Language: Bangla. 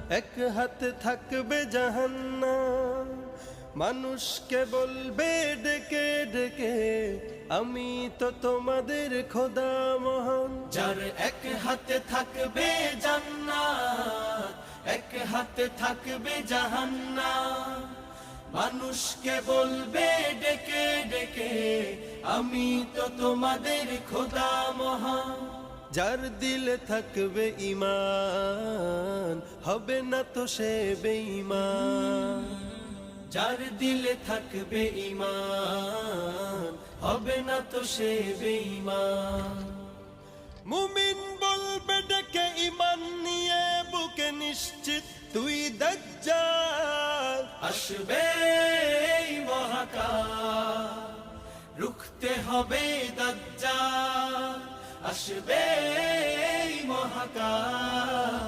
এক হাতে থাকবে জাহান্নাম, মানুষকে বলবে ডেকে ডেকে আমি তো তোমাদের খোদা মহান। যার এক হাতে থাকবে জান্নাত, এক হাতে থাকবে জাহান্নাম, মানুষকে বলবে ডেকে ডেকে আমি তো তোমাদের খোদা মহান। যার দিলে থাকবে ঈমান, হবে না তো সে বেঈমান। যার দিলে থাকবে ঈমান, হবে না তো সে বেঈমান। মুমিন বলবে ডেকে ঈমান নিয়ে বুকে নিশ্চিত তুই দাজ্জাল। আসবে এই মহাকাল, রুখতে হবে দাজ্জাল। আসবে এই মহাকাল,